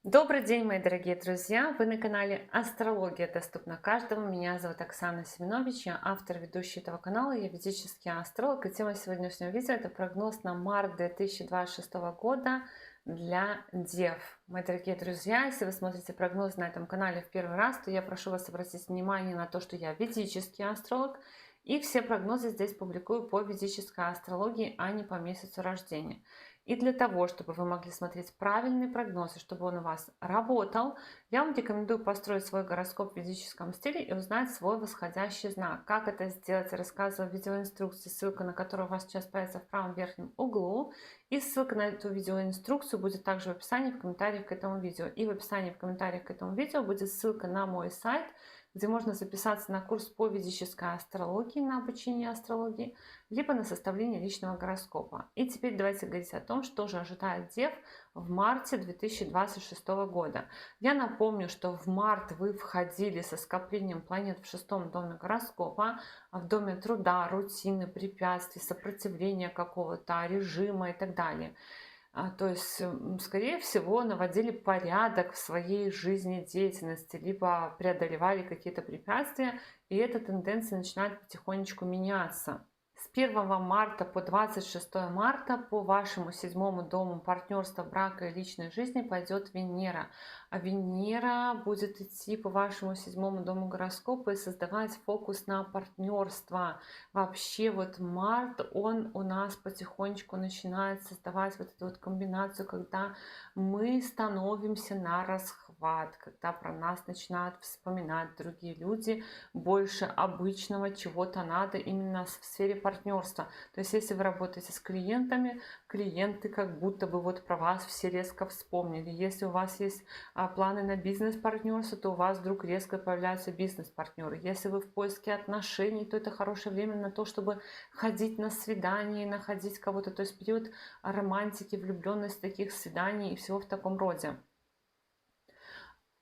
Добрый день, мои дорогие друзья! Вы на канале Астрология доступна каждому. Меня зовут Оксана Семенович, я автор, ведущий этого канала, я ведический астролог. И тема сегодняшнего видео — это прогноз на март 2026 года для Дев. Мои дорогие друзья, если вы смотрите прогноз на этом канале в первый раз, то я прошу вас обратить внимание на то, что я ведический астролог, и все прогнозы здесь публикую по ведической астрологии, а не по месяцу рождения. И для того, чтобы вы могли смотреть правильный прогноз и чтобы он у вас работал, я вам рекомендую построить свой гороскоп в ведическом стиле и узнать свой восходящий знак. Как это сделать, я рассказываю в видеоинструкции, ссылка на которую у вас сейчас появится в правом верхнем углу. И ссылка на эту видеоинструкцию будет также в описании, в комментариях к этому видео. И в описании, в комментариях к этому видео будет ссылка на мой сайт, где можно записаться на курс по ведической астрологии, на обучение астрологии, либо на составление личного гороскопа. И теперь давайте говорить о том, что же ожидает Дев в марте 2026 года. Я напомню, что в март вы входили со скоплением планет в шестом доме гороскопа, в доме труда, рутины, препятствий, сопротивления какого-то режима и так далее. То есть, скорее всего, наводили порядок в своей жизнедеятельности, либо преодолевали какие-то препятствия, и эта тенденция начинает потихонечку меняться. С 1 марта по 26 марта по вашему седьмому дому партнерства, брака и личной жизни пойдет Венера. А Венера будет идти по вашему седьмому дому гороскопа и создавать фокус на партнерство. Вообще вот март, он у нас потихонечку начинает создавать вот эту вот комбинацию, когда мы становимся на расхват, когда про нас начинают вспоминать другие люди, больше обычного чего-то надо именно в сфере партнерства. То есть если вы работаете с клиентами, клиенты как будто бы вот про вас все резко вспомнили. Если у вас есть планы на бизнес-партнерство, то у вас вдруг резко появляются бизнес-партнеры. Если вы в поиске отношений, то это хорошее время на то, чтобы ходить на свидания, находить кого-то. То есть период романтики, влюбленности, таких свиданий и всего в таком роде.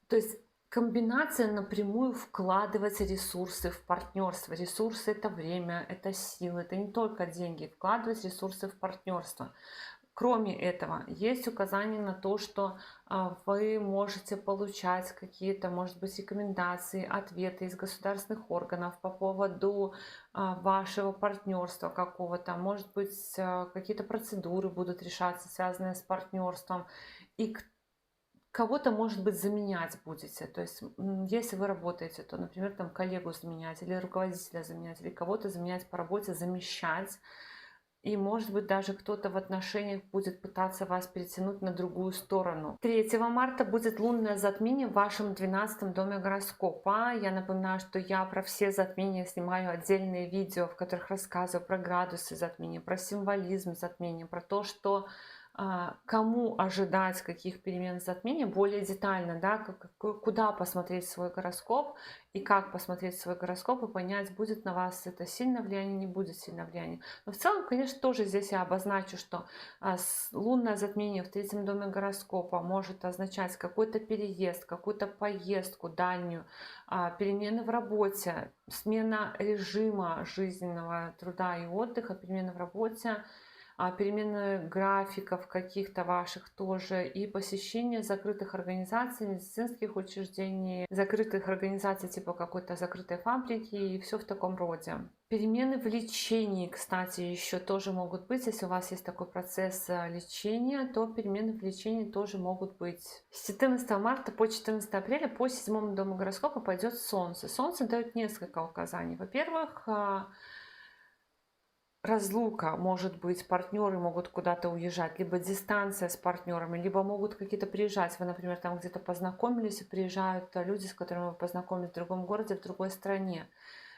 То есть комбинация напрямую вкладывать ресурсы в партнерство. Ресурсы — это время, это силы, это не только деньги. Вкладывать ресурсы в партнерство. Кроме этого, есть указание на то, что вы можете получать какие-то, может быть, рекомендации, ответы из государственных органов по поводу вашего партнерства какого-то. Может быть, какие-то процедуры будут решаться, связанные с партнерством. И кого-то, может быть, заменять будете. То есть, если вы работаете, то, например, там коллегу заменять, или руководителя заменять, или кого-то заменять по работе, замещать. И, может быть, даже кто-то в отношениях будет пытаться вас перетянуть на другую сторону. 3 марта будет лунное затмение в вашем 12 доме гороскопа. Я напоминаю, что я про все затмения снимаю отдельные видео, в которых рассказываю про градусы затмения, про символизм затмения, про то, что кому ожидать каких перемен затмения более детально, да, куда посмотреть свой гороскоп и как посмотреть свой гороскоп и понять, будет на вас это сильное влияние, не будет сильное влияние. Но в целом, конечно, тоже здесь я обозначу, что лунное затмение в третьем доме гороскопа может означать какой-то переезд, какую-то поездку дальнюю, перемены в работе, смена режима жизненного труда и отдыха, перемены в работе, перемены графиков каких-то ваших тоже, и посещение закрытых организаций, медицинских учреждений, закрытых организаций типа какой-то закрытой фабрики и все в таком роде. Перемены в лечении, кстати, еще тоже могут быть. Если у вас есть такой процесс лечения, то перемены в лечении тоже могут быть. С 14 марта по 14 апреля по седьмому дому гороскопа пойдет Солнце. Солнце дает несколько указаний. Во-первых, разлука может быть, партнеры могут куда-то уезжать, либо дистанция с партнерами, либо могут какие-то приезжать. Вы, например, там где-то познакомились, и приезжают люди, с которыми вы познакомились в другом городе, в другой стране.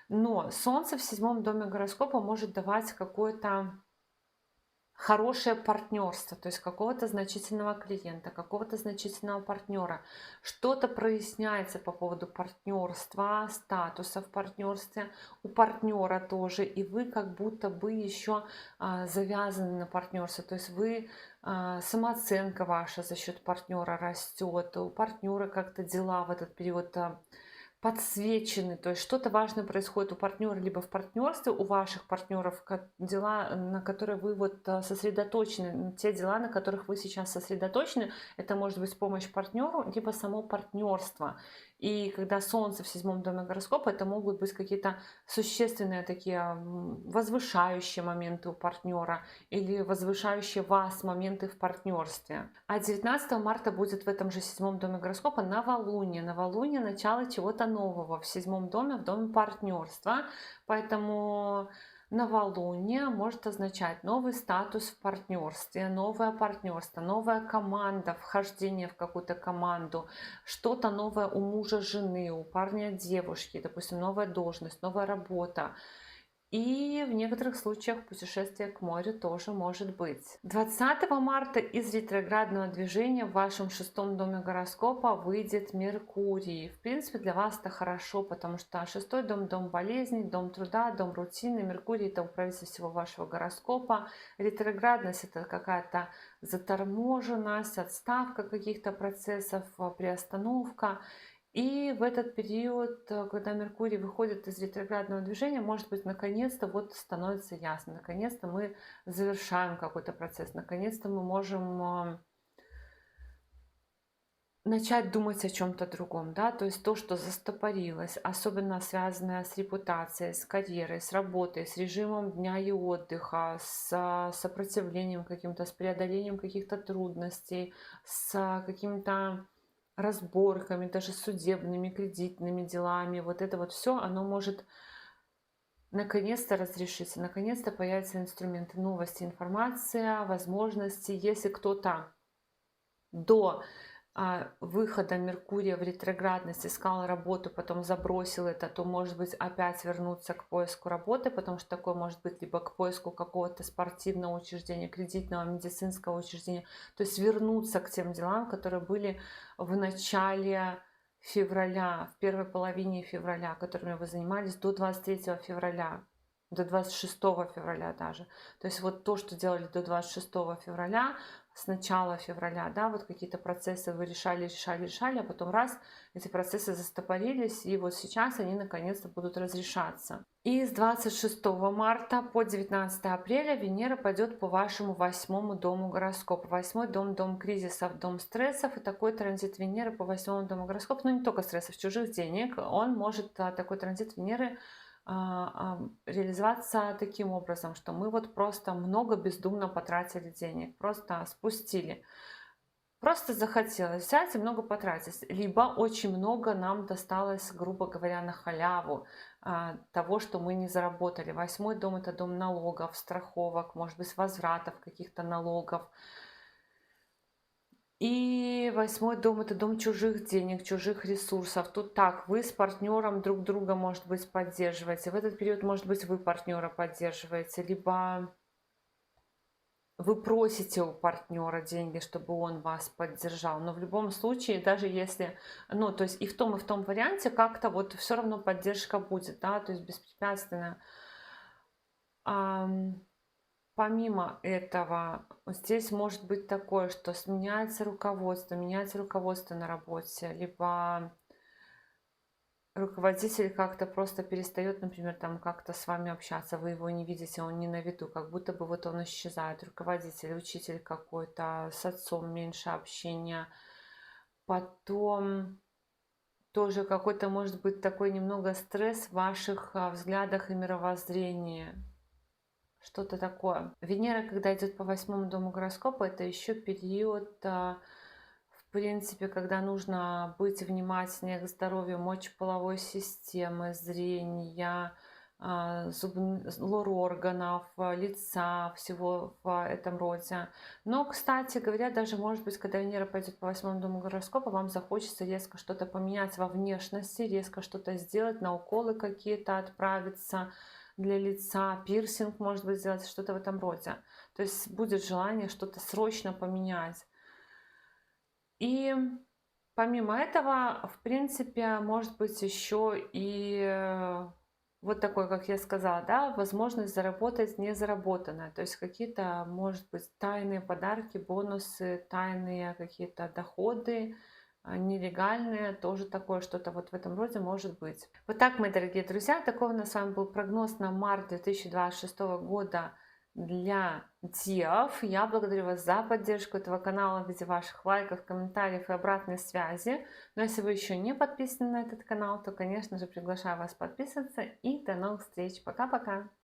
Но Солнце в седьмом доме гороскопа может давать какое-то хорошее партнерство, то есть какого-то значительного клиента, какого-то значительного партнера. Что-то проясняется по поводу партнерства, статуса в партнерстве, у партнера тоже, и вы как будто бы еще завязаны на партнерство, то есть вы, самооценка ваша за счет партнера растет, у партнера как-то дела в этот период подсвечены, то есть что-то важное происходит у партнера, либо в партнерстве, у ваших партнеров, дела, на которые вы вот сосредоточены, те дела, на которых вы сейчас сосредоточены, это может быть помощь партнеру, либо само партнерство. И когда Солнце в 7-м доме гороскопа, это могут быть какие-то существенные такие возвышающие моменты у партнера или возвышающие вас моменты в партнерстве. А 19 марта будет в этом же 7-м доме гороскопа новолуние. Новолуние — начало чего-то нового в 7-м доме, в доме партнерства. Поэтому новолуние может означать новый статус в партнерстве, новое партнерство, новая команда, вхождение в какую-то команду, что-то новое у мужа, жены, у парня, девушки, допустим, новая должность, новая работа. И в некоторых случаях путешествие к морю тоже может быть. 20 марта из ретроградного движения в вашем 6-м доме гороскопа выйдет Меркурий. В принципе, для вас это хорошо, потому что 6-й дом — дом болезней, дом труда, дом рутины. Меркурий — это управитель всего вашего гороскопа. Ретроградность — это какая-то заторможенность, отставка каких-то процессов, приостановка. И в этот период, когда Меркурий выходит из ретроградного движения, может быть, наконец-то вот становится ясно, наконец-то мы завершаем какой-то процесс, наконец-то мы можем начать думать о чем-то другом, да, то есть то, что застопорилось, особенно связанное с репутацией, с карьерой, с работой, с режимом дня и отдыха, с сопротивлением каким-то, с преодолением каких-то трудностей, с какими-то разборками, даже судебными, кредитными делами. Вот это вот все, оно может наконец-то разрешиться, наконец-то появятся инструменты, новости, информация, возможности. Если кто-то до выхода Меркурия в ретроградность искал работу, потом забросил это, то может быть опять вернуться к поиску работы, потому что такое может быть либо к поиску какого-то спортивного учреждения, кредитного, медицинского учреждения, то есть вернуться к тем делам, которые были в начале февраля, в первой половине февраля, которыми вы занимались до 23 февраля, до 26 февраля даже. То есть вот то, что делали до 26 февраля, с начала февраля, да, вот какие-то процессы вы решали, а потом раз, эти процессы застопорились, и вот сейчас они наконец-то будут разрешаться. И с 26 марта по 19 апреля Венера пойдет по вашему 8-му дому гороскопа. 8-й дом — дом кризисов, дом стрессов, и такой транзит Венеры по 8-му дому гороскопа, ну не только стрессов, чужих денег, он может, такой транзит Венеры, реализоваться таким образом, что мы вот просто много бездумно потратили денег, просто спустили. Просто захотелось взять и много потратить. Либо очень много нам досталось, грубо говоря, на халяву того, что мы не заработали. 8-й дом — это дом налогов, страховок, может быть, возвратов каких-то налогов. И 8-й дом — это дом чужих денег, чужих ресурсов. Тут так, вы с партнером друг друга, может быть, поддерживаете. В этот период, может быть, вы партнера поддерживаете, либо вы просите у партнера деньги, чтобы он вас поддержал. Но в любом случае, даже если, ну, то есть и в том варианте как-то вот все равно поддержка будет, да, то есть беспрепятственно. Помимо этого, здесь может быть такое, что меняется руководство на работе, либо руководитель как-то просто перестает, например, там как-то с вами общаться, вы его не видите, он не на виду, как будто бы вот он исчезает. Руководитель, учитель какой-то, с отцом меньше общения. Потом тоже какой-то может быть такой немного стресс в ваших взглядах и мировоззрении. Что-то такое. Венера, когда идет по 8-му дому гороскопа, это еще период, в принципе, когда нужно быть внимательнее к здоровью мочеполовой системы, зрения, органов, лица, всего в этом роде. Но, кстати говоря, даже может быть, когда Венера пойдет по 8-му дому гороскопа, вам захочется резко что-то поменять во внешности, резко что-то сделать, на уколы какие-то отправиться для лица, пирсинг, может быть, сделать, что-то в этом роде. То есть будет желание что-то срочно поменять. И помимо этого, в принципе, может быть еще и вот такой, как я сказала, да, возможность заработать незаработанное. То есть какие-то, может быть, тайные подарки, бонусы, тайные какие-то доходы, нелегальные, тоже такое что-то вот в этом роде может быть. Вот так, мои дорогие друзья, такой у нас с вами был прогноз на март 2026 года для дев. Я благодарю вас за поддержку этого канала в виде ваших лайков, комментариев и обратной связи. Но если вы еще не подписаны на этот канал, то, конечно же, приглашаю вас подписываться. И до новых встреч. Пока-пока!